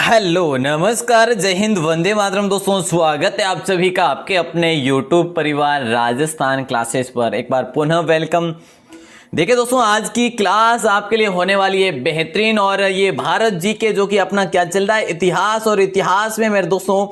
Hello नमस्कार जय हिंद वंदे मातरम। दोस्तों स्वागत है आप सभी का आपके अपने यूट्यूब परिवार राजस्थान क्लासेस पर। एक बार पुनः वेलकम। देखिए दोस्तों, आज की क्लास आपके लिए होने वाली है बेहतरीन, और ये भारत जी के जो कि अपना क्या चल रहा है इतिहास, और इतिहास में मेरे दोस्तों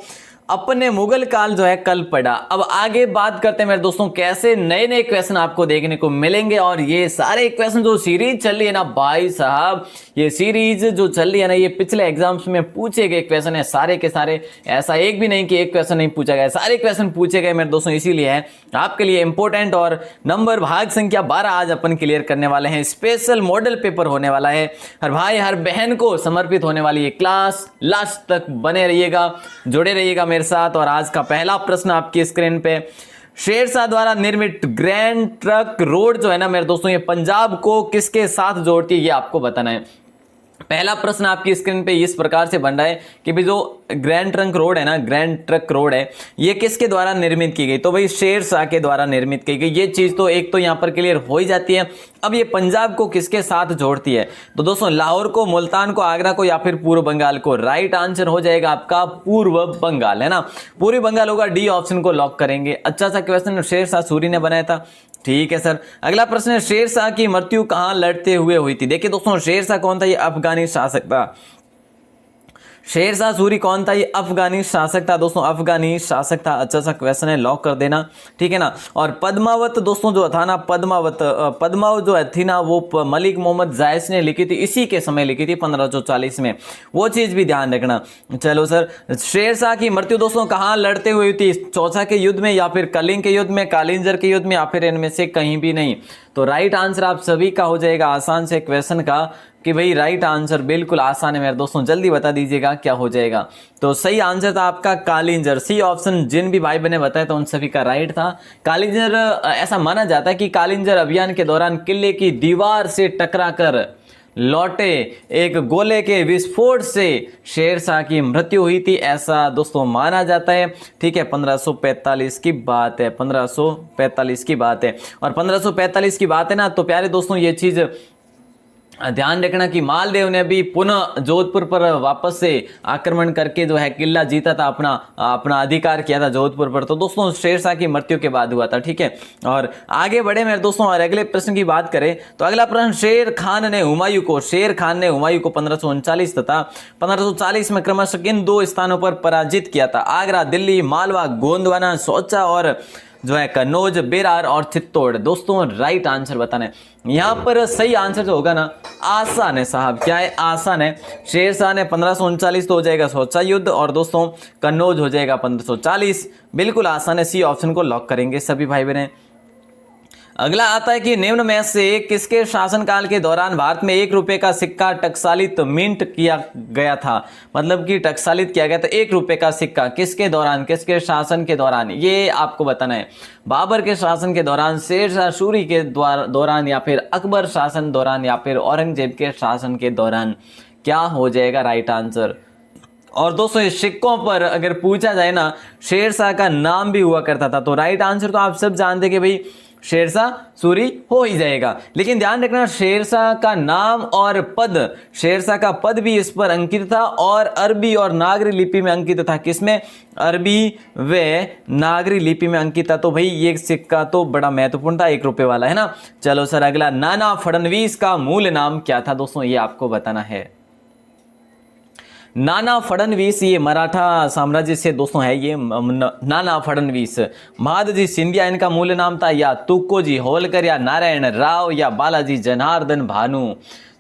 अपने मुगल काल जो है कल पड़ा। अब आगे बात करते हैं मेरे दोस्तों कैसे नए नए क्वेश्चन आपको देखने को मिलेंगे। और ये सारे क्वेश्चन जो सीरीज चल रही है ना भाई साहब, ये सीरीज जो चल रही है ना, ये पिछले एग्जाम्स में पूछे गए क्वेश्चन है सारे के सारे। ऐसा एक भी नहीं कि एक क्वेश्चन नहीं पूछा गया, सारे क्वेश्चन पूछे गए मेरे दोस्तों। इसीलिए है आपके लिए इंपॉर्टेंट, और नंबर भाग संख्या 12 आज अपन क्लियर करने वाले हैं। स्पेशल मॉडल पेपर होने वाला है, हर भाई हर बहन को समर्पित होने वाली ये क्लास। लास्ट तक बने रहिएगा, जुड़े रहिएगा मेरे साथ। और आज का पहला प्रश्न आपकी स्क्रीन पे, शेरशाह द्वारा निर्मित ग्रैंड ट्रंक रोड जो है ना मेरे दोस्तों, ये पंजाब को किसके साथ जोड़ती है, ये आपको बताना है। पहला प्रश्न आपकी स्क्रीन पे इस प्रकार से बन रहा है कि भाई जो ग्रैंड ट्रंक रोड है ना, ग्रैंड ट्रंक रोड है, ये किसके द्वारा निर्मित की गई, तो भाई शेरशाह के द्वारा निर्मित की गई। ये चीज तो एक तो यहां पर क्लियर हो ही जाती है। अब ये पंजाब को किसके साथ जोड़ती है, तो दोस्तों लाहौर को, मुल्तान को, आगरा को, या फिर पूर्व बंगाल को। राइट आंसर हो जाएगा आपका पूर्व बंगाल, है ना, पूर्वी बंगाल होगा। डी ऑप्शन को लॉक करेंगे। अच्छा सा क्वेश्चन शेरशाह सूरी ने बनाया था, ठीक है सर। अगला प्रश्न है, शेरशाह की मृत्यु कहां लड़ते हुए हुई थी। देखिए दोस्तों, शेरशाह कौन था, ये अफगानी शासक था। शेरशाह सूरी कौन था, ये अफगानी शासक था दोस्तों, अफगानी शासक था। अच्छा सा क्वेश्चन है, लॉक कर देना, ठीक है ना। और पद्मावत दोस्तों जो था ना, पद्मावत जो थी ना, वो मलिक मोहम्मद जायस ने लिखी थी, इसी के समय लिखी थी 1540 में। वो चीज भी ध्यान रखना। चलो सर, शेरशाह की मृत्यु दोस्तों कहां लड़ते हुए हुई थी, चौसा के युद्ध में, या फिर कलिंग के युद्ध में, कालिंजर के युद्ध में, या फिर इनमें से कहीं भी नहीं। तो राइट आंसर आप सभी का हो जाएगा आसान से क्वेश्चन का कि भाई राइट आंसर बिल्कुल आसान है मेरे दोस्तों, जल्दी बता दीजिएगा क्या हो जाएगा। तो सही आंसर था आपका कालिंजर, सी ऑप्शन। जिन भी भाई बने बताया तो उन सभी का राइट था कालिंजर। ऐसा माना जाता है कि कालिंजर अभियान के दौरान किले की दीवार से टकराकर लौटे एक गोले के विस्फोट से शेरशाह की मृत्यु हुई थी, ऐसा दोस्तों माना जाता है। ठीक है, 1545 की बात है, 1545 की बात है। और 1545 की बात है ना, तो प्यारे दोस्तों ये चीज ध्यान रखना कि मालदेव ने भी पुनः जोधपुर पर वापस से आक्रमण करके जो है किला जीता था, अपना अधिकार किया था जोधपुर पर। तो दोस्तों शेरशाह की मृत्यु के बाद हुआ था, ठीक है। और आगे बढ़े मेरे दोस्तों, और अगले प्रश्न की बात करें तो अगला प्रश्न, शेर खान ने हुमायूं को 1539 तथा 1540 में क्रमशः किन दो स्थानों पर पराजित किया था। आगरा, दिल्ली, मालवा, गोंदवाना, सोचा, और जो है कन्नौज, बेरार और चित्तौड़। दोस्तों राइट आंसर बताना है। यहां पर सही आंसर जो होगा ना, आसान है साहब। क्या है, आसान है। शेरशाह ने 1539 तो हो जाएगा सोचा युद्ध, और दोस्तों कन्नौज हो जाएगा 1540। बिल्कुल आसान है, सी ऑप्शन को लॉक करेंगे सभी भाई बहन। अगला आता है कि निम्न में से किसके शासनकाल के दौरान भारत में 1 रुपए का सिक्का टकसालित मिंट किया गया था, मतलब कि टकसालित किया गया था 1 रुपए का सिक्का किसके दौरान, किसके शासन के दौरान, ये आपको बताना है। बाबर के शासन के दौरान, शेरशाह सूरी के दौरान, या फिर अकबर शासन दौरान, या फिर औरंगजेब के शासन के दौरान। क्या हो जाएगा राइट आंसर। और दोस्तों इस सिक्कों पर अगर पूछा जाए ना, शेरशाह का नाम भी हुआ करता था, तो राइट आंसर तो आप सब जानते कि भाई शेरशाह सूरी हो ही जाएगा। लेकिन ध्यान रखना, शेरशाह का नाम और पद, शेरशाह का पद भी इस पर अंकित था, और अरबी और नागरी लिपि में अंकित था। किसमें, अरबी व नागरी लिपि में अंकित था। तो भाई ये सिक्का तो बड़ा महत्वपूर्ण था, 1 रुपए वाला, है ना। चलो सर अगला, नाना फडणवीस का मूल नाम क्या था दोस्तों, ये आपको बताना है। नाना फडणवीस ये मराठा साम्राज्य से दोस्तों है ये नाना फडणवीस। महादजी सिंधिया इनका मूल नाम था, या तुक्कोजी होलकर, या नारायण राव, या बालाजी जनार्दन भानु।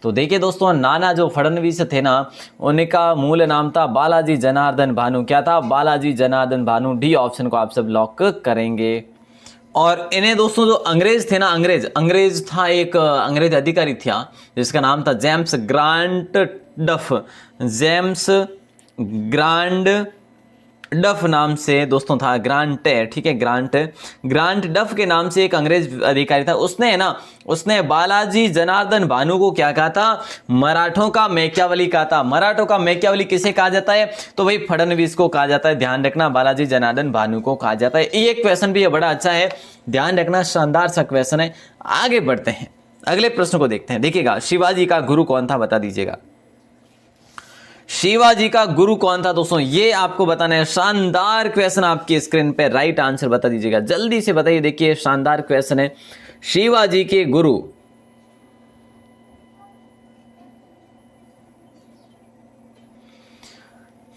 तो देखिए दोस्तों, नाना जो फडणवीस थे ना, उनका मूल नाम था बालाजी जनार्दन भानु। क्या था, बालाजी जनार्दन भानु। डी ऑप्शन को आप सब लॉक करेंगे। और इन्हें दोस्तों जो अंग्रेज थे ना, अंग्रेज था, एक अंग्रेज अधिकारी था जिसका नाम था जेम्स ग्रांट डफ। जेम्स ग्रांड डफ नाम से दोस्तों था, ग्रांट है, ठीक है, ग्रांट डफ के नाम से एक अंग्रेज अधिकारी था। उसने बालाजी जनार्दन भानु को क्या कहा था, मराठों का मैकियावली कहा था। मराठों का मैकियावली किसे कहा जाता है, तो भाई फडणवीस को कहा जाता है। ध्यान रखना, बालाजी जनार्दन भानु को कहा जाता है। ये क्वेश्चन भी बड़ा अच्छा है, ध्यान रखना, शानदार सा क्वेश्चन है। आगे बढ़ते हैं, अगले प्रश्न को देखते हैं। देखिएगा, शिवाजी का गुरु कौन था, बता दीजिएगा। शिवाजी का गुरु कौन था दोस्तों, ये आपको बताना है। शानदार क्वेश्चन आपकी स्क्रीन पे, राइट आंसर बता दीजिएगा, जल्दी से बताइए। देखिए शानदार क्वेश्चन है, शिवाजी के गुरु।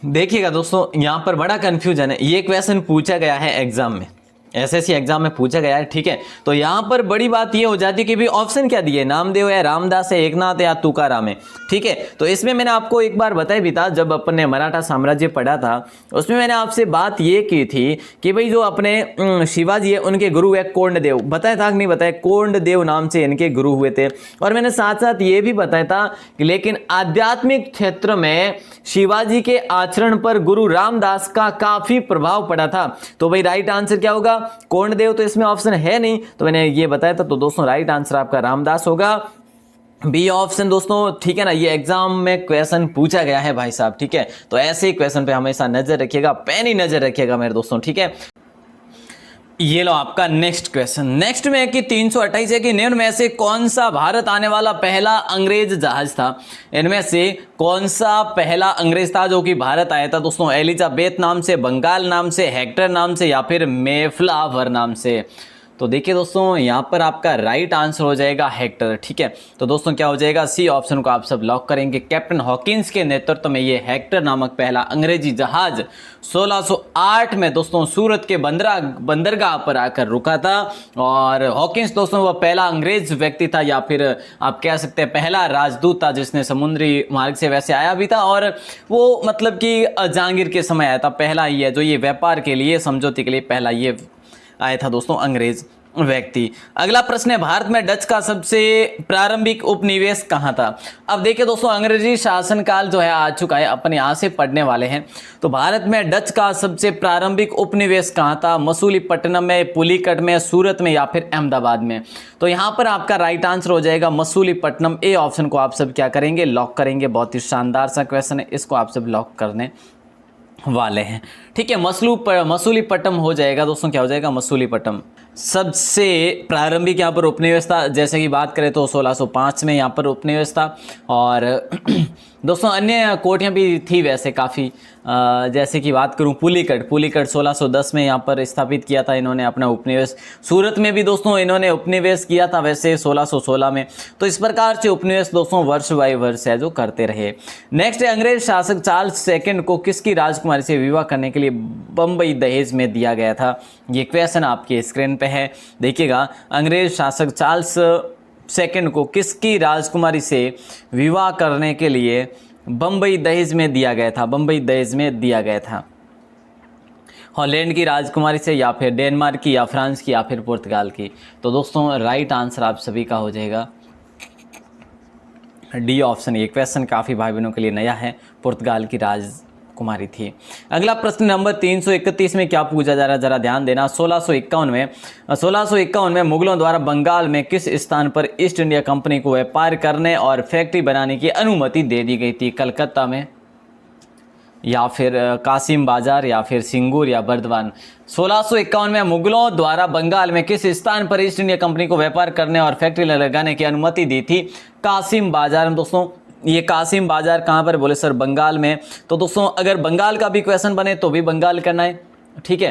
देखिएगा दोस्तों, यहां पर बड़ा कंफ्यूजन है, ये क्वेश्चन पूछा गया है एग्जाम में, एसएससी एग्जाम में पूछा गया है, ठीक है। तो यहां पर बड़ी बात ये हो जाती है कि भी ऑप्शन क्या दिए, नामदेव है, रामदास है, एकनाथ या तुकाराम है, ठीक है। तो इसमें मैंने आपको एक बार बताया भी था, जब अपन ने मराठा साम्राज्य पढ़ा था उसमें मैंने आपसे बात ये की थी कि भाई जो अपने शिवाजी है उनके गुरु है कोंडदेव, बताया था कि नहीं बताया, कोंडदेव नाम से इनके गुरु हुए थे। और मैंने साथ साथ ये भी बताया था कि लेकिन आध्यात्मिक क्षेत्र में शिवाजी के आचरण पर गुरु रामदास का काफी प्रभाव पड़ा था। तो भाई राइट आंसर क्या होगा, कोंडदेव, तो इसमें ऑप्शन है नहीं, तो मैंने ये बताया था। तो दोस्तों राइट आंसर आपका रामदास होगा, बी ऑप्शन दोस्तों, ठीक है ना। ये एग्जाम में क्वेश्चन पूछा गया है भाई साहब, ठीक है। तो ऐसे ही क्वेश्चन पे हमेशा नजर रखिएगा, पैनी नजर रखिएगा मेरे दोस्तों, ठीक है। ये लो आपका नेक्स्ट क्वेश्चन। नेक्स्ट में है कि 328 है कि निम्न में से कौन सा भारत आने वाला पहला अंग्रेज जहाज था। इनमें से कौन सा पहला अंग्रेज था जो कि भारत आया था दोस्तों, एलिजाबेथ नाम से, बंगाल नाम से, हेक्टर नाम से या फिर मेफ्लावर नाम से। तो देखिए दोस्तों यहाँ पर आपका राइट आंसर हो जाएगा हेक्टर, ठीक है। तो दोस्तों क्या हो जाएगा, सी ऑप्शन को आप सब लॉक करेंगे। कैप्टन हॉकिंस के नेतृत्व में ये हेक्टर नामक पहला अंग्रेजी जहाज 1608 में दोस्तों सूरत के बंदरगाह पर आकर रुका था। और हॉकिंस दोस्तों वह पहला अंग्रेज व्यक्ति था, या फिर आप कह सकते हैं पहला राजदूत था जिसने समुद्री मार्ग से वैसे आया भी था। और वो मतलब कि जहांगीर के समय आया था, पहला ही है जो ये व्यापार के लिए, समझौते के लिए पहला ये आया था दोस्तों अंग्रेज व्यक्ति। अगला प्रश्न है, भारत में डच का सबसे प्रारंभिक उपनिवेश कहाँ था। अब देखिए दोस्तों अंग्रेजी शासनकाल जो है आ चुका है, अपन यहाँ से पढ़ने वाले हैं। तो भारत में डच का सबसे प्रारंभिक उपनिवेश कहाँ था, मसूलीपट्टनम में, पुलिकट में, सूरत में या फिर अहमदाबाद में। तो यहाँ पर आपका राइट आंसर हो जाएगा मसूलीपट्टनम। ए ऑप्शन को आप सब क्या करेंगे, लॉक करेंगे। बहुत ही शानदार सा क्वेश्चन है, इसको आप सब लॉक करने वाले हैं, ठीक है। मसूलीपट्टनम हो जाएगा दोस्तों, क्या हो जाएगा, मसूलीपट्टनम। सबसे प्रारंभिक यहाँ पर उपनिवेश था, जैसे कि बात करें तो 1605 में यहाँ पर उपनिवेश था। और दोस्तों अन्य कोठियाँ भी थी वैसे काफ़ी, जैसे कि बात करूँ पुलिकट 1610 में यहाँ पर स्थापित किया था इन्होंने अपना उपनिवेश। सूरत में भी दोस्तों इन्होंने उपनिवेश किया था वैसे 1616 में। तो इस प्रकार से उपनिवेश दोस्तों वर्ष बाय वर्ष है जो करते रहे। नेक्स्ट है, अंग्रेज शासक चार्ल्स सेकंड को किसकी राजकुमारी से विवाह करने के लिए बम्बई दहेज में दिया गया था। ये क्वेश्चन आपके स्क्रीन पे है, देखिएगा। अंग्रेज शासक चार्ल्स सेकंड को किसकी राजकुमारी से विवाह करने के लिए बम्बई दहेज में दिया गया था, बम्बई दहेज में दिया गया था। हॉलैंड की राजकुमारी से, या फिर डेनमार्क की, या फ्रांस की, या फिर पुर्तगाल की। तो दोस्तों राइट आंसर आप सभी का हो जाएगा डी ऑप्शन। ये क्वेश्चन काफ़ी भाई बहनों के लिए नया है, पुर्तगाल की राजकुमारी थी। अगला प्रश्न नंबर 331 में क्या पूछा जा रहा है, जरा ध्यान देना। 1651 में मुगलों द्वारा बंगाल में किस स्थान पर ईस्ट इंडिया कंपनी को व्यापार करने और फैक्ट्री बनाने की अनुमति दे दी गई थी, कलकत्ता में, या फिर कासिम बाजार, या फिर सिंगूर, या बर्दवान। 1651 में मुगलों द्वारा बंगाल में किस स्थान पर ईस्ट इंडिया कंपनी को व्यापार करने और फैक्ट्री लगाने की अनुमति दी थी, कासिम बाजार में। दोस्तों ये कासिम बाजार कहाँ पर, बोले सर बंगाल में। तो दोस्तों अगर बंगाल का भी क्वेश्चन बने तो भी बंगाल करना है, ठीक है।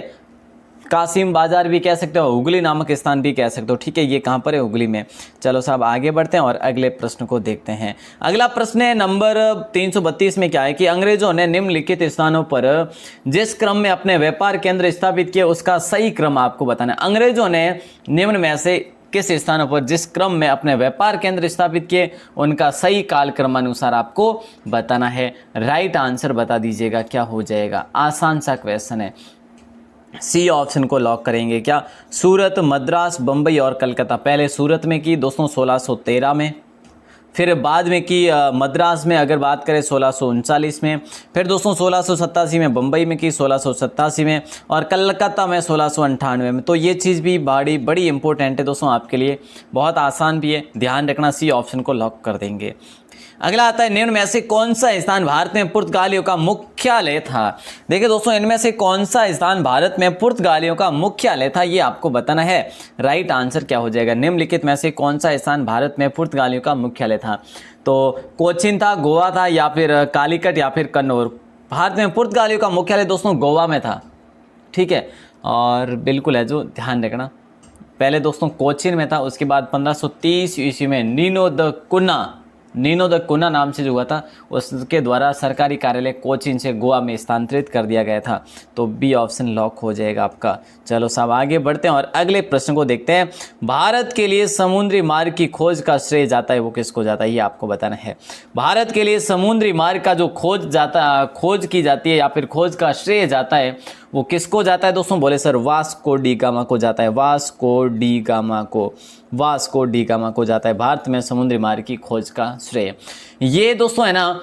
कासिम बाजार भी कह सकते हो, हुगली नामक स्थान भी कह सकते हो, ठीक है। ये कहाँ पर है, हुगली में। चलो साहब आगे बढ़ते हैं और अगले प्रश्न को देखते हैं। अगला प्रश्न है नंबर 332 में क्या है कि अंग्रेजों ने निम्नलिखित स्थानों पर जिस क्रम में अपने व्यापार केंद्र स्थापित किए उसका सही क्रम आपको बताना है। अंग्रेजों ने निम्न में से किस स्थानों पर जिस क्रम में अपने व्यापार केंद्र स्थापित किए उनका सही काल क्रमानुसार आपको बताना है। राइट आंसर बता दीजिएगा, क्या हो जाएगा। आसान सा क्वेश्चन है, सी ऑप्शन को लॉक करेंगे। क्या, सूरत, मद्रास, बम्बई और कलकत्ता। पहले सूरत में की दोस्तों 1613 में, फिर बाद में की मद्रास में अगर बात करें 1639 में, फिर दोस्तों 1687 में बम्बई में की, 1687 में, और कलकत्ता में 1698 में। तो ये चीज़ भी बड़ी इंपॉर्टेंट है दोस्तों आपके लिए, बहुत आसान भी है, ध्यान रखना। सी ऑप्शन को लॉक कर देंगे। अगला आता है निम्न में से कौन सा स्थान भारत में पुर्तगालियों का मुख्यालय था। देखिए दोस्तों, इनमें से कौन सा स्थान भारत में पुर्तगालियों का मुख्यालय था, ये आपको बताना है। राइट आंसर क्या हो जाएगा, निम्नलिखित में से कौन सा स्थान भारत में पुर्तगालियों का मुख्यालय था। तो कोचीन था, गोवा था, या फिर कालीकट, या फिर कन्नौर। भारत में पुर्तगालियों का मुख्यालय दोस्तों गोवा में था, ठीक है। और बिल्कुल है जो ध्यान रखना, पहले दोस्तों कोचीन में था, उसके बाद 1530 ईस्वी में नीनो द कुन्ना नाम से जो हुआ था, उसके द्वारा सरकारी कार्यालय कोचीन से गोवा में स्थानांतरित कर दिया गया था। तो बी ऑप्शन लॉक हो जाएगा आपका। चलो साहब आगे बढ़ते हैं और अगले प्रश्न को देखते हैं। भारत के लिए समुद्री मार्ग की खोज का श्रेय जाता है, वो किसको जाता है, ये आपको बताना है। भारत के लिए समुद्री मार्ग का जो खोज की जाती है या फिर खोज का श्रेय जाता है, वो किसको जाता है दोस्तों, बोले सर वास्को डी गामा को जाता है। वास्को डी गामा को जाता है भारत में समुद्री मार्ग की खोज का श्रेय। ये दोस्तों है ना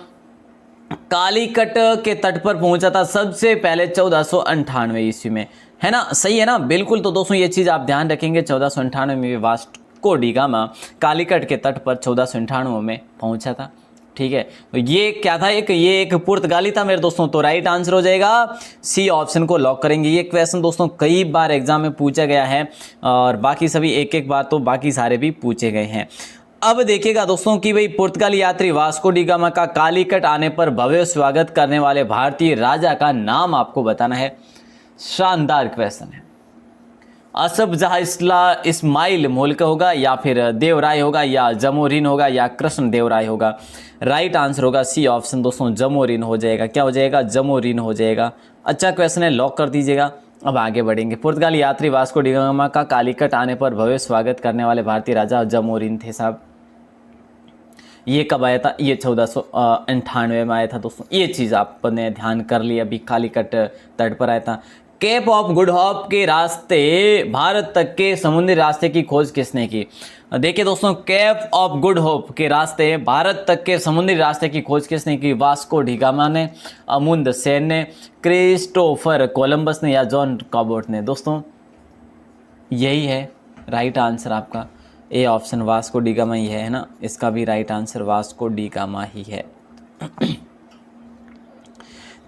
कालीकट के तट पर पहुंचा था सबसे पहले 1498 ईस्वी में, है ना, सही है ना, बिल्कुल। तो दोस्तों ये चीज आप ध्यान रखेंगे, 1498 में वास्को डी गामा कालीकट के तट पर 1498 में पहुंचा था, ठीक है। तो ये क्या था, ये एक पुर्तगाली था मेरे दोस्तों। तो राइट आंसर हो जाएगा सी ऑप्शन को लॉक करेंगे। ये क्वेश्चन दोस्तों कई बार एग्जाम में पूछा गया है और बाकी सभी एक एक बार तो बाकी सारे भी पूछे गए हैं। अब देखिएगा दोस्तों कि भाई पुर्तगाली यात्री वास्को डी गामा का कालीकट आने पर भव्य स्वागत करने वाले भारतीय राजा का नाम आपको बताना है। शानदार क्वेश्चन है। असफ जहाँ इस्माइल मुल्क होगा, या फिर देवराय होगा, या जमोरिन होगा, या कृष्ण देवराय होगा। राइट आंसर होगा सी ऑप्शन दोस्तों, जमोरिन हो जाएगा। क्या हो जाएगा, जमोरिन हो जाएगा। अच्छा क्वेश्चन है, लॉक कर दीजिएगा। अब आगे बढ़ेंगे। पुर्तगाली यात्री वास्को डी गामा का कालीकट आने पर भव्य स्वागत करने वाले भारतीय राजा जमोरिन थे साहब। ये कब आया था, ये 1498 में आया था दोस्तों। ये चीज़ आपने ध्यान कर लिया, अभी कालीकट तट पर आया था। केप ऑफ गुड होप के रास्ते भारत तक के समुद्री रास्ते की खोज किसने की। देखिए दोस्तों, केप ऑफ गुड होप के रास्ते भारत तक के समुद्री रास्ते की खोज किसने की। वास्को डी गामा ने, अमुंद सेन ने, क्रिस्टोफर कोलंबस ने, या जॉन कॉबोट ने। दोस्तों यही है राइट आंसर आपका, A option Vasco da Gama ही है ना, इसका भी right answer Vasco da Gama ही है।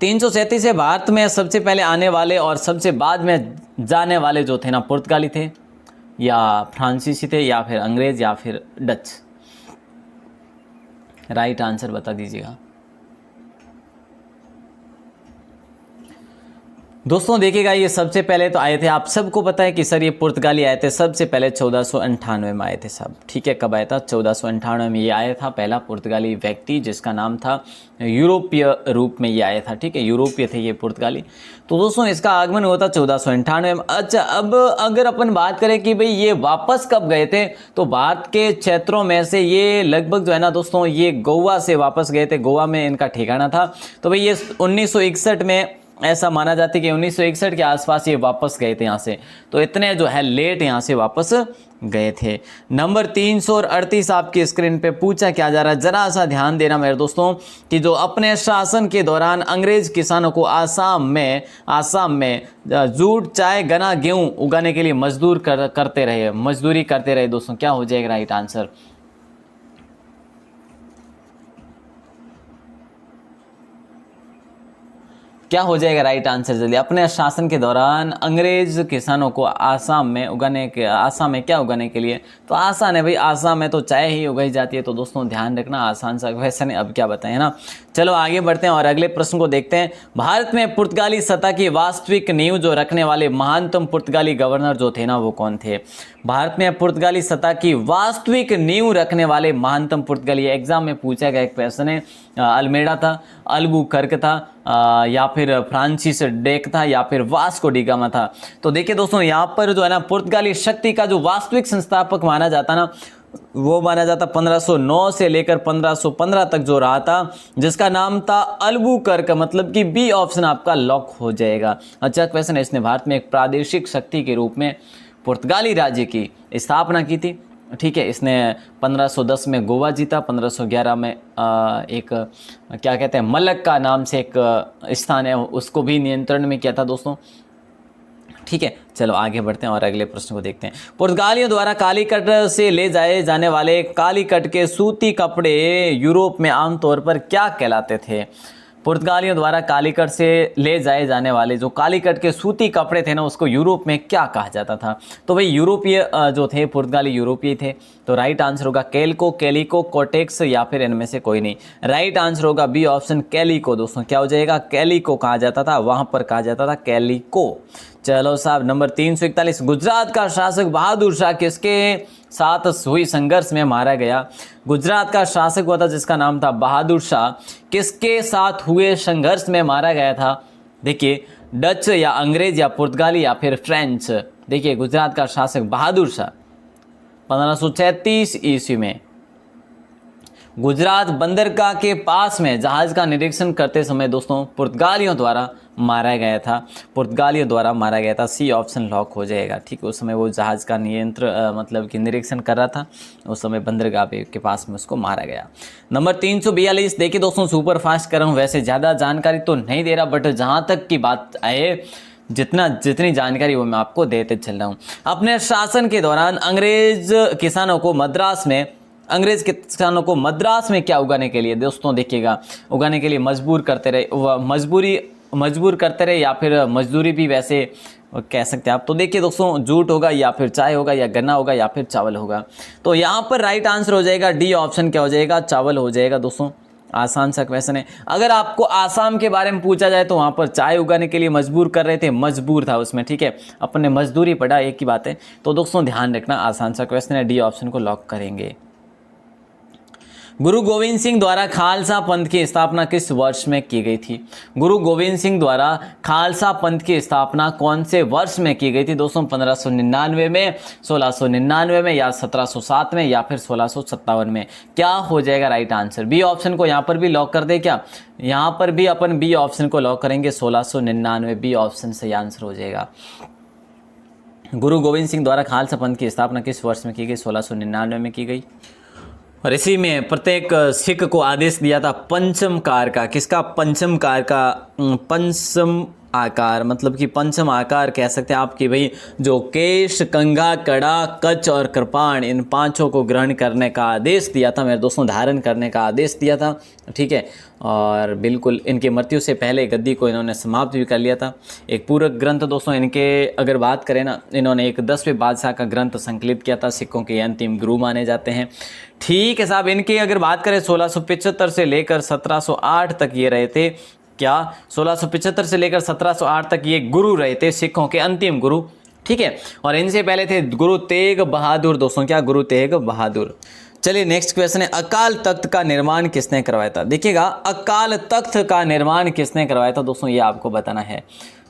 337 से भारत में सबसे पहले आने वाले और सबसे बाद में जाने वाले जो थे ना, पुर्तगाली थे, या फ्रांसीसी थे, या फिर अंग्रेज, या फिर डच। राइट आंसर बता दीजिएगा दोस्तों। देखिएगा ये सबसे पहले तो आए थे, आप सबको पता है कि सर ये पुर्तगाली आए थे सबसे पहले 1498 में आए थे सब, ठीक है। कब आया था, 1498 में ये आया था पहला पुर्तगाली व्यक्ति, जिसका नाम था, यूरोपीय रूप में ये आया था, ठीक है, यूरोपीय थे ये पुर्तगाली। तो दोस्तों इसका आगमन हुआ था 1498 में। अच्छा, अब अगर अपन बात करें कि भाई ये वापस कब गए थे, तो भारत के क्षेत्रों में से ये लगभग जो है ना दोस्तों, ये गोवा से वापस गए थे, गोवा में इनका ठिकाना था। तो भाई ये 1961 में ऐसा माना जाता है कि 1961 के आसपास ये वापस गए थे यहाँ से। तो इतने जो है लेट यहाँ से वापस गए थे। नंबर 338 आपकी स्क्रीन पे पूछा क्या जा रहा है, जरा सा ध्यान देना मेरे दोस्तों, कि जो अपने शासन के दौरान अंग्रेज किसानों को आसाम में जूट, चाय, गन्ना, गेहूं उगाने के लिए मजदूरी करते रहे दोस्तों। क्या हो जाएगा राइट आंसर, क्या हो जाएगा राइट आंसर जल्दी। अपने शासन के दौरान अंग्रेज किसानों को आसाम में क्या उगाने के लिए, तो आसान है भाई, आसाम में तो चाय ही उगाई जाती है। तो दोस्तों ध्यान रखना, आसान सा क्वेश्चन है, अब क्या बताएं, है ना। चलो आगे बढ़ते हैं और अगले प्रश्न को देखते हैं। भारत में पुर्तगाली सत्ता की वास्तविक नींव जो रखने वाले महानतम पुर्तगाली गवर्नर जो थे ना, वो कौन थे। भारत में पुर्तगाली सत्ता की वास्तविक नींव रखने वाले महानतम पुर्तगाली, एग्जाम में पूछा गया क्वेश्चन है। अल्मेडा था, अल्बुकर्क था, या फिर फ्रांसिस ड्रेक था, या फिर वास्को डी गामा था। तो देखिए दोस्तों, यहाँ पर जो है ना पुर्तगाली शक्ति का जो वास्तविक संस्थापक माना जाता ना, वो माना जाता 1509 से लेकर 1515 तक जो रहा था, जिसका नाम था अल्बुकर्क, मतलब कि बी ऑप्शन आपका लॉक हो जाएगा। अच्छा क्वेश्चन है, इसने भारत में एक प्रादेशिक शक्ति के रूप में पुर्तगाली राज्य की स्थापना की थी, ठीक है। इसने 1510 में गोवा जीता, 1511 में एक क्या कहते हैं मलक्का नाम से एक स्थान है, उसको भी नियंत्रण में किया था दोस्तों। ठीक है, चलो आगे बढ़ते हैं और अगले प्रश्न को देखते हैं। पुर्तगालियों द्वारा कालीकट से ले जाए जाने वाले कालीकट के सूती कपड़े यूरोप में आमतौर पर क्या कहलाते थे? पुर्तगालियों द्वारा कालीकट से ले जाए जाने वाले जो कालीकट के सूती कपड़े थे ना, उसको यूरोप में क्या कहा जाता था? तो भाई यूरोपीय जो थे, पुर्तगाली यूरोपीय थे। तो राइट आंसर होगा कैल्को, कैलिको, कोटेक्स या फिर इनमें से कोई नहीं। राइट आंसर होगा बी ऑप्शन कैलिको। दोस्तों क्या हो जाएगा? कैलिको कहा जाता था, वहां पर कहा जाता था कैलिको। चलो साहब, नंबर 341, गुजरात का शासक बहादुर शाह किसके साथ हुई संघर्ष में मारा गया? गुजरात का शासक हुआ था जिसका नाम था बहादुर शाह, किसके साथ हुए संघर्ष में मारा गया था? देखिए, डच या अंग्रेज या पुर्तगाली या फिर फ्रेंच। देखिए, गुजरात का शासक बहादुर शाह 1536 ईस्वी में गुजरात बंदरगाह के पास में जहाज का निरीक्षण करते समय दोस्तों पुर्तगालियों द्वारा मारा गया था। पुर्तगालियों द्वारा मारा गया था। सी ऑप्शन लॉक हो जाएगा। ठीक है, उस समय वो जहाज का मतलब कि निरीक्षण कर रहा था, उस समय बंदरगाह के पास में उसको मारा गया। नंबर 342, देखिए दोस्तों सुपर फास्ट कर रहा हूँ, वैसे ज़्यादा जानकारी तो नहीं दे रहा, बट जहाँ तक की बात आए जितनी जानकारी वो मैं आपको देते चल रहा हूँ। अपने शासन के दौरान अंग्रेज किसानों को मद्रास में क्या उगाने के लिए दोस्तों, देखिएगा, उगाने के लिए मजबूर करते रहे या फिर मजदूरी भी वैसे कह सकते हैं आप। तो देखिए दोस्तों, जूट होगा या फिर चाय होगा या गन्ना होगा या फिर चावल होगा। तो यहाँ पर राइट आंसर हो जाएगा डी ऑप्शन, क्या हो जाएगा? चावल हो जाएगा। दोस्तों आसान सा क्वेश्चन है। अगर आपको आसाम के बारे में पूछा जाए तो वहाँ पर चाय उगाने के लिए मजबूर कर रहे थे, मजबूर था उसमें। ठीक है, अपने मजदूरी पड़ा, एक ही बात है। तो दोस्तों ध्यान रखना, आसान सा क्वेश्चन है, डी ऑप्शन को लॉक करेंगे। गुरु गोविंद सिंह द्वारा खालसा पंथ की स्थापना किस वर्ष में की गई थी? गुरु गोविंद सिंह द्वारा खालसा पंथ की स्थापना कौन से वर्ष में की गई थी दोस्तों? 1599 में, 1699 में या 1707 में या फिर 1657 में? क्या हो जाएगा राइट आंसर? बी ऑप्शन को यहाँ पर भी लॉक कर दे क्या? यहाँ पर भी अपन बी ऑप्शन को लॉक करेंगे, 1699। बी ऑप्शन सही आंसर हो जाएगा। गुरु गोविंद सिंह द्वारा खालसा पंथ की स्थापना किस वर्ष में की गई? 1699 में की गई। और इसी में प्रत्येक सिख को आदेश दिया था पंचम कार का। किसका? पंचम कार का। पंचम आकार मतलब कि पंचम आकार कह सकते हैं आप कि भाई जो केश, कंघा, कड़ा, कच और कृपाण, इन पांचों को ग्रहण करने का आदेश दिया था मेरे दोस्तों, धारण करने का आदेश दिया था। ठीक है, और बिल्कुल इनकी मृत्यु से पहले गद्दी को इन्होंने समाप्त भी कर लिया था। एक पूरक ग्रंथ दोस्तों इनके अगर बात करें ना, इन्होंने एक 10वें बादशाह का ग्रंथ संकलित किया था, सिखों के अंतिम गुरु माने जाते हैं। ठीक है साहब, इनकी अगर बात करें 1675 से लेकर 1708 तक ये रहे थे। क्या? 1675 से लेकर 1708 तक ये गुरु रहे थे, सिखों के अंतिम गुरु। ठीक है, और इनसे पहले थे गुरु तेग बहादुर दोस्तों। क्या? गुरु तेग बहादुर। चलिए नेक्स्ट क्वेश्चन है, अकाल तख्त का निर्माण किसने करवाया था? देखिएगा, अकाल तख्त का निर्माण किसने करवाया था दोस्तों, ये आपको बताना है।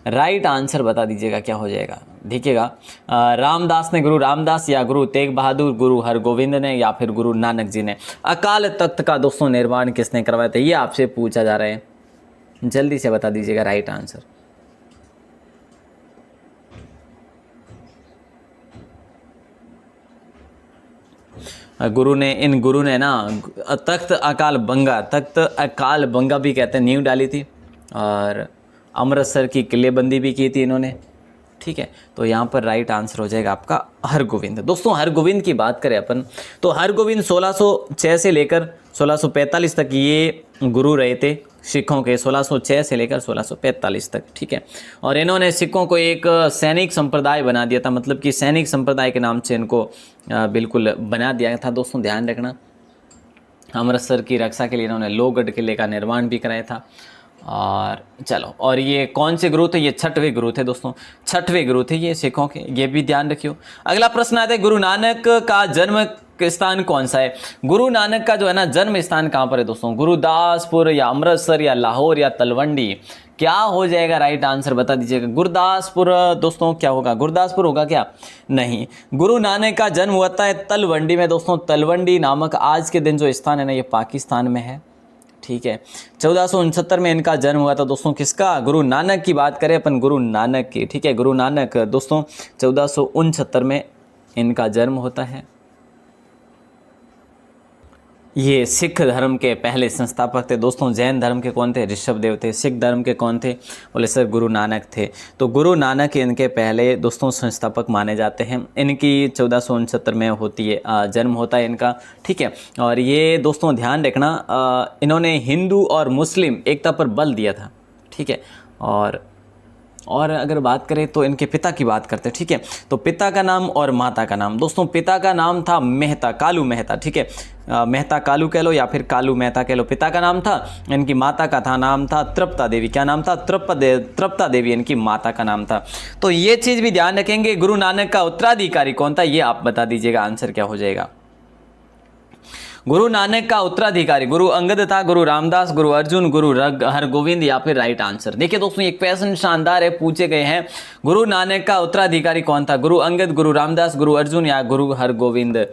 राइट आंसर बता दीजिएगा, क्या हो जाएगा? देखिएगा, रामदास ने, गुरु रामदास या गुरु तेग बहादुर, गुरु हरगोविंद ने या फिर गुरु नानक जी ने। अकाल तख्त का दोस्तों निर्माण किसने करवाया था, ये आपसे पूछा जा रहा है, जल्दी से बता दीजिएगा राइट आंसर। गुरु ने ना तख्त अकाल बंगा भी कहते हैं, नींव डाली थी, और अमृतसर की किलेबंदी भी की थी इन्होंने। ठीक है, तो यहाँ पर राइट आंसर हो जाएगा आपका हरगोविंद। दोस्तों हरगोविंद की बात करें अपन तो हरगोविंद 1606 से लेकर 1645 तक ये गुरु रहे थे सिखों के, 1606 से लेकर 1645 तक। ठीक है, और इन्होंने सिखों को एक सैनिक संप्रदाय बना दिया था, मतलब कि सैनिक संप्रदाय के नाम से इनको बिल्कुल बना दिया था। दोस्तों ध्यान रखना, अमृतसर की रक्षा के लिए इन्होंने लोहगढ़ किले का निर्माण भी कराया था। और चलो, और ये कौन से गुरु थे? ये 6वें गुरु थे दोस्तों, 6वें गुरु थे ये सिखों के, ये भी ध्यान रखियो। अगला प्रश्न आता है, गुरु नानक का जन्म स्थान कौन सा है? गुरु नानक का जो है ना जन्म स्थान कहाँ पर है दोस्तों? गुरदासपुर या अमृतसर या लाहौर या तलवंडी? क्या हो जाएगा राइट आंसर बता दीजिएगा। गुरदासपुर दोस्तों, क्या होगा? गुरदासपुर होगा क्या? नहीं, गुरु नानक का जन्म हुआ था तलवंडी में दोस्तों। तलवंडी नामक आज के दिन जो स्थान है ना, ये पाकिस्तान में है। ठीक है, 1469 में इनका जन्म हुआ था दोस्तों। किसका? गुरु नानक की बात करें अपन, गुरु नानक की। ठीक है, गुरु नानक दोस्तों 1469 में इनका जन्म होता है। ये सिख धर्म के पहले संस्थापक थे दोस्तों। जैन धर्म के कौन थे? ऋषभदेव थे। सिख धर्म के कौन थे? बोले सर गुरु नानक थे। तो गुरु नानक इनके पहले दोस्तों संस्थापक माने जाते हैं। इनकी 1469 में होती है जन्म होता है इनका, ठीक है। और ये दोस्तों ध्यान रखना, इन्होंने हिंदू और मुस्लिम एकता पर बल दिया था, ठीक है। और अगर बात करें तो इनके पिता की बात करते हैं, ठीक है। तो पिता का नाम और माता का नाम, दोस्तों पिता का नाम था मेहता, कालू मेहता, ठीक है। मेहता कालू कह लो या फिर कालू मेहता कह लो, पिता का नाम था। इनकी माता का था नाम था तृप्ता देवी। क्या नाम था? तृप्ता देवी इनकी माता का नाम था। तो ये चीज़ भी ध्यान रखेंगे। गुरु नानक का उत्तराधिकारी कौन था, ये आप बता दीजिएगा, आंसर क्या हो जाएगा। गुरु नानक का उत्तराधिकारी गुरु अंगद था, गुरु रामदास, गुरु अर्जुन, गुरु हरगोविंद, या फिर राइट आंसर। देखिए दोस्तों ये क्वेश्चन शानदार है, पूछे गए हैं। गुरु नानक का उत्तराधिकारी कौन था? गुरु अंगद, गुरु रामदास, गुरु अर्जुन या गुरु हरगोविंद?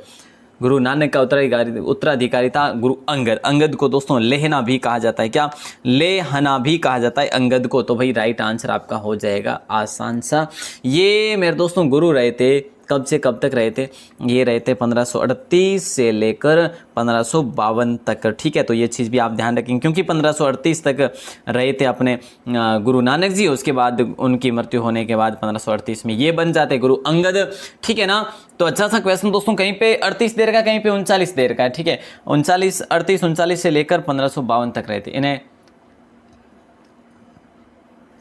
गुरु नानक का उत्तराधिकारी था गुरु अंगद। अंगद को दोस्तों लेहना भी कहा जाता है। क्या? लेहना भी कहा जाता है अंगद को। तो भाई राइट आंसर आपका हो जाएगा आसान सा। ये मेरे दोस्तों गुरु रहे थे, कब से कब तक रहे थे? ये रहे थे 1538 से लेकर 1552 तक, ठीक है। तो ये चीज़ भी आप ध्यान रखेंगे, क्योंकि 1538 तक रहे थे अपने गुरु नानक जी। उसके बाद उनकी मृत्यु होने के बाद 1538 में ये बन जाते गुरु अंगद, ठीक है ना। तो अच्छा सा क्वेश्चन दोस्तों, कहीं पे 38 देर का, कहीं पे 39 देर का है, ठीक है। 39 से लेकर 1552 तक रहे थे इन्हें।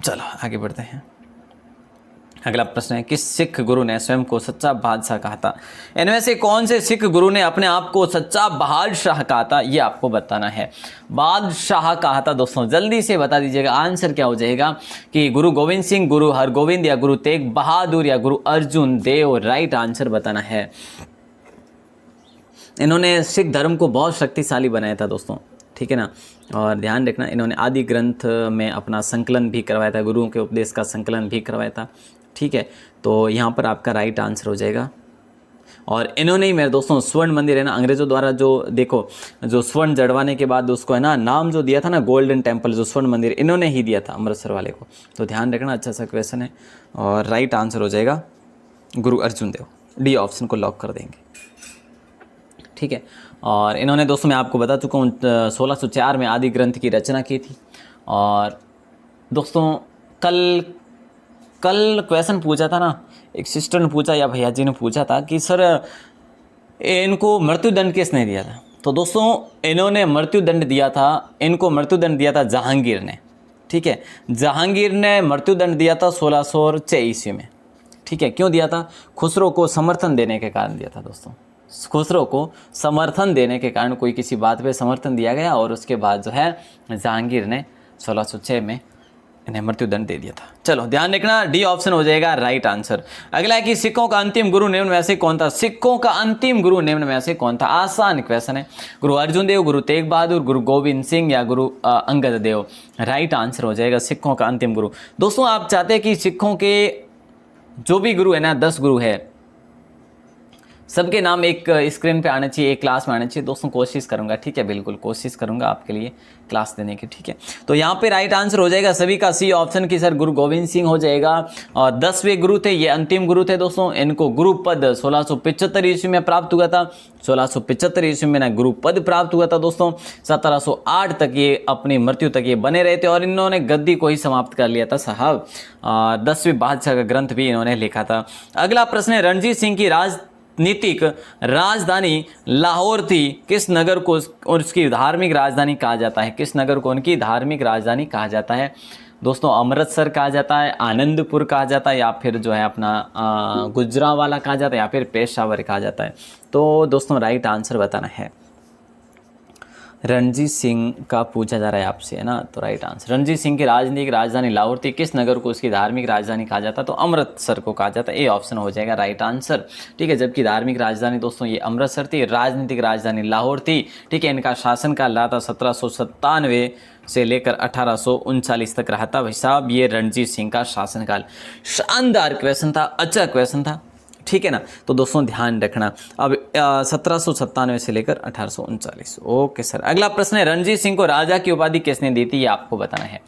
चलो आगे बढ़ते हैं। अगला प्रश्न है, किस सिख गुरु ने स्वयं को सच्चा बादशाह कहा था? इनमें से कौन से सिख गुरु ने अपने आप को सच्चा बादशाह कहा था, ये आपको बताना है। बादशाह कहा था दोस्तों, जल्दी से बता दीजिएगा। आंसर क्या हो जाएगा कि गुरु गोविंद सिंह, गुरु हरगोविंद या गुरु तेग बहादुर या गुरु अर्जुन देव? राइट आंसर बताना है। इन्होंने सिख धर्म को बहुत शक्तिशाली बनाया था दोस्तों, ठीक है ना। और ध्यान रखना, इन्होंने आदि ग्रंथ में अपना संकलन भी करवाया था, गुरुओं के उपदेश का संकलन भी करवाया था, ठीक है। तो यहाँ पर आपका राइट आंसर हो जाएगा। और इन्होंने ही मेरे दोस्तों स्वर्ण मंदिर है ना, अंग्रेज़ों द्वारा जो देखो जो स्वर्ण जड़वाने के बाद उसको है ना नाम जो दिया था ना गोल्डन टेम्पल, जो स्वर्ण मंदिर इन्होंने ही दिया था अमृतसर वाले को। तो ध्यान रखना, अच्छा सा क्वेश्चन है। और राइट आंसर हो जाएगा गुरु अर्जुन देव। डी ऑप्शन को लॉक कर देंगे, ठीक है। और इन्होंने दोस्तों मैं आपको बता चुका हूँ 1604 में आदि ग्रंथ की रचना की थी। और दोस्तों कल क्वेश्चन पूछा था ना, एक सिस्टर ने पूछा या भैया जी ने पूछा था कि सर इनको मृत्युदंड किसने दिया था? तो दोस्तों इन्होंने मृत्युदंड दिया था, इनको मृत्युदंड दिया था जहांगीर ने, ठीक है। जहांगीर ने मृत्युदंड दिया था 1606 ईस्वी में, ठीक है। क्यों दिया था? खुसरो को समर्थन देने के कारण दिया था दोस्तों। खुसरो को समर्थन देने के कारण, कोई किसी बात पे समर्थन दिया गया और उसके बाद जो है जहांगीर ने 1606 में इन्हें मृत्युदंड दे दिया था। चलो ध्यान रखना, डी ऑप्शन हो जाएगा राइट आंसर। अगला है कि सिखों का अंतिम गुरु निम्न में से कौन था? सिखों का अंतिम गुरु निम्न में से कौन था? आसान क्वेश्चन है। गुरु अर्जुन देव, गुरु तेग बहादुर, गुरु गोविंद सिंह या गुरु अंगद देव? राइट आंसर हो जाएगा सिखों का अंतिम गुरु। दोस्तों आप चाहते हैं कि सिखों के जो भी गुरु है ना, 10 गुरु है, सबके नाम एक स्क्रीन पे आने चाहिए, एक क्लास में आने चाहिए। दोस्तों कोशिश करूंगा, ठीक है, बिल्कुल कोशिश करूंगा आपके लिए क्लास देने की, ठीक है। तो यहाँ पे राइट आंसर हो जाएगा सभी का सी ऑप्शन की सर गुरु गोविंद सिंह हो जाएगा। और 10वें गुरु थे, ये अंतिम गुरु थे दोस्तों। इनको गुरु पद 1675 ईस्वी में प्राप्त हुआ था। 1675 ईस्वी में ना गुरु पद प्राप्त हुआ था दोस्तों। 1708 तक ये अपनी मृत्यु तक ये बने रहे थे और इन्होंने गद्दी को ही समाप्त कर लिया था साहब। 10वें बादशाह का ग्रंथ भी इन्होंने लिखा था। अगला प्रश्न है, रणजीत सिंह की राजनीतिक राजधानी लाहौर थी, किस नगर को उसकी धार्मिक राजधानी कहा जाता है? किस नगर को उनकी धार्मिक राजधानी कहा जाता है? दोस्तों अमृतसर कहा जाता है, आनंदपुर कहा जाता है, या फिर जो है अपना गुजरांवाला कहा जाता है, या फिर पेशावर कहा जाता है? तो दोस्तों राइट आंसर बताना है। रणजीत सिंह का पूछा जा रहा है आपसे, है ना, तो राइट आंसर रणजीत सिंह की राजनीतिक राजधानी लाहौर थी, किस नगर को उसकी धार्मिक राजधानी कहा जाता है? तो अमृतसर को कहा जाता है। ए ऑप्शन हो जाएगा राइट आंसर, ठीक है। जबकि धार्मिक राजधानी दोस्तों ये अमृतसर थी, राजनीतिक राजधानी लाहौर थी, ठीक है। इनका शासनकाल रहा था 1797 से लेकर 1839 तक रहा था भाई साहब ये रणजीत सिंह का शासनकाल। शानदार क्वेश्चन था, अच्छा क्वेश्चन था, ठीक है ना। तो दोस्तों ध्यान रखना, अब 1797 से लेकर 1839। Okay sir. अगला प्रश्न है, रणजीत सिंह को राजा की उपाधि किसने दी थी? ये आपको बताना है।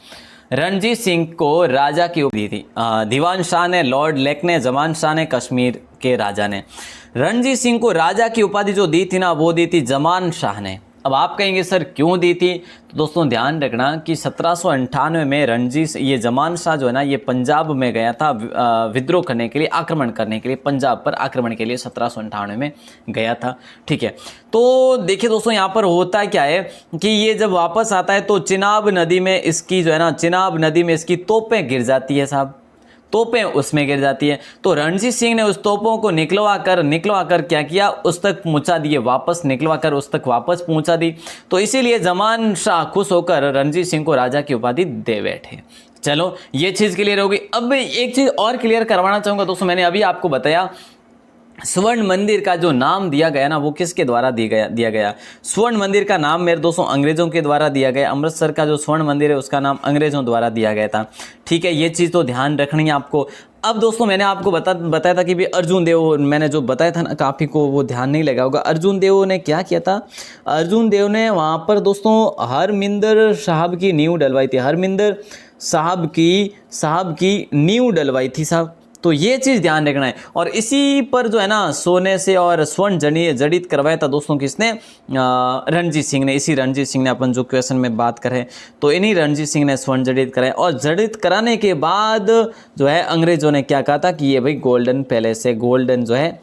रणजीत सिंह को राजा की उपाधि दी थी दीवान शाह ने, लॉर्ड लेक ने, जमान शाह ने, कश्मीर के राजा ने। रणजीत सिंह को राजा की उपाधि जो दी थी ना, वो दी थी जमान शाह ने, अब आप कहेंगे सर क्यों दी थी, तो दोस्तों ध्यान रखना कि 1798 में रणजीत ये जमान शाह जो है ना ये पंजाब में गया था विद्रोह करने के लिए, आक्रमण करने के लिए, पंजाब पर आक्रमण के लिए 1798 में गया था। ठीक है, तो देखिए दोस्तों यहाँ पर होता क्या है कि ये जब वापस आता है तो चिनाब नदी में इसकी जो है ना, चिनाब नदी में इसकी तोपें गिर जाती है साहब, तोपें उसमें गिर जाती है। तो रणजीत सिंह ने उस तोपों को निकलवा कर क्या किया, उस तक पहुंचा दिए, वापस निकलवा कर उस तक वापस पहुंचा दी। तो इसीलिए जमान शाह खुश होकर रणजीत सिंह को राजा की उपाधि दे बैठे। चलो ये चीज़ क्लियर होगी। अब एक चीज़ और क्लियर करवाना चाहूँगा दोस्तों, मैंने अभी आपको बताया स्वर्ण मंदिर का जो नाम दिया गया ना वो किसके द्वारा दिया गया। स्वर्ण मंदिर का नाम मेरे दोस्तों अंग्रेजों के द्वारा दिया गया। अमृतसर का जो स्वर्ण मंदिर है उसका नाम अंग्रेजों द्वारा दिया गया था। ठीक है, ये चीज़ तो ध्यान रखनी है आपको। अब दोस्तों मैंने आपको बताया था कि भी अर्जुन देव, मैंने जो बताया था ना, काफ़ी को वो ध्यान नहीं लगा होगा। अर्जुन देव ने क्या किया था, अर्जुन देव ने वहाँ पर दोस्तों हरमिंदर साहब की नींव डलवाई थी, हरमिंदर साहब की नींव डलवाई थी साहब। तो ये चीज़ ध्यान रखना है। और इसी पर जो है ना सोने से और स्वर्ण जड़ित करवाया था दोस्तों किसने, रणजीत सिंह ने। इसी रणजीत सिंह ने, अपन जो क्वेश्चन में बात करें तो इन्हीं रणजीत सिंह ने स्वर्ण जड़ित कराया। और जड़ित कराने के बाद जो है अंग्रेजों ने क्या कहा था कि ये भाई गोल्डन पैलेस है, गोल्डन जो है,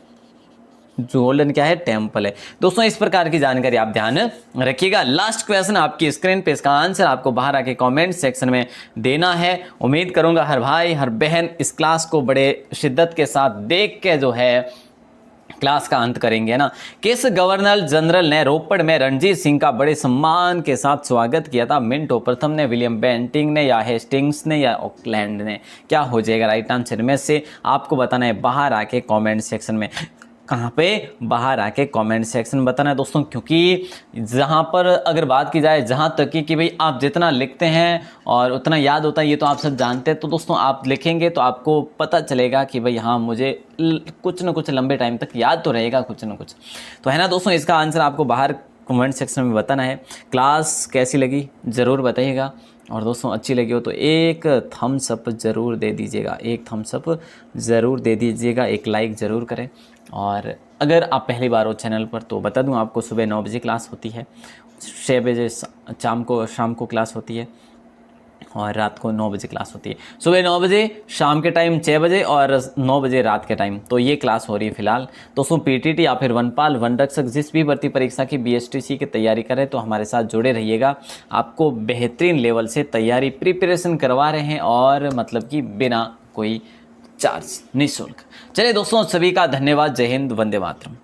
गोल्डन क्या है, टेम्पल है। दोस्तों इस प्रकार की जानकारी आप ध्यान रखिएगा। लास्ट क्वेश्चन आपकी स्क्रीन पे, इसका आंसर आपको बाहर आके कमेंट सेक्शन में देना है। उम्मीद करूंगा हर भाई हर बहन इस क्लास को बड़े शिद्दत के साथ देख के जो है क्लास का अंत करेंगे ना। किस गवर्नर जनरल ने रोपड़ में रणजीत सिंह का बड़े सम्मान के साथ स्वागत किया था, मिंटो प्रथम ने, विलियम बेंटिंग ने, या हेस्टिंग्स ने, या ऑकलैंड ने। क्या हो जाएगा राइट आंसर में से आपको बताना है बाहर आके कमेंट सेक्शन में। कहाँ पे, बाहर आके कमेंट सेक्शन बताना है दोस्तों, क्योंकि जहाँ पर अगर बात की जाए जहाँ तक कि भाई आप जितना लिखते हैं और उतना याद होता है, ये तो आप सब जानते हैं। तो दोस्तों आप लिखेंगे तो आपको पता चलेगा कि भाई हाँ मुझे कुछ ना कुछ लंबे टाइम तक याद तो रहेगा कुछ ना कुछ, तो है ना दोस्तों। इसका आंसर आपको बाहर कमेंट सेक्शन में बताना है। क्लास कैसी लगी ज़रूर बताइएगा, और दोस्तों अच्छी लगी हो तो एक थम्स अप ज़रूर दे दीजिएगा, एक थम्स अप ज़रूर दे दीजिएगा, एक लाइक ज़रूर करें। और अगर आप पहली बार हो चैनल पर तो बता दूं आपको सुबह 9 बजे क्लास होती है, 6 बजे शाम को क्लास होती है, और रात को 9 बजे क्लास होती है। सुबह 9 बजे, शाम के टाइम 6 बजे, और 9 बजे रात के टाइम। तो ये क्लास हो रही है फिलहाल दोस्तों। पीटीटी या फिर वनपाल वनरक्षक जिस भी भर्ती परीक्षा की BSTC की तैयारी करें तो हमारे साथ जुड़े रहिएगा। आपको बेहतरीन लेवल से तैयारी प्रिपरेशन करवा रहे हैं, और मतलब कि बिना कोई चार्ज, निःशुल्क। चलिए दोस्तों, सभी का धन्यवाद। जय हिंद, वंदे मातरम।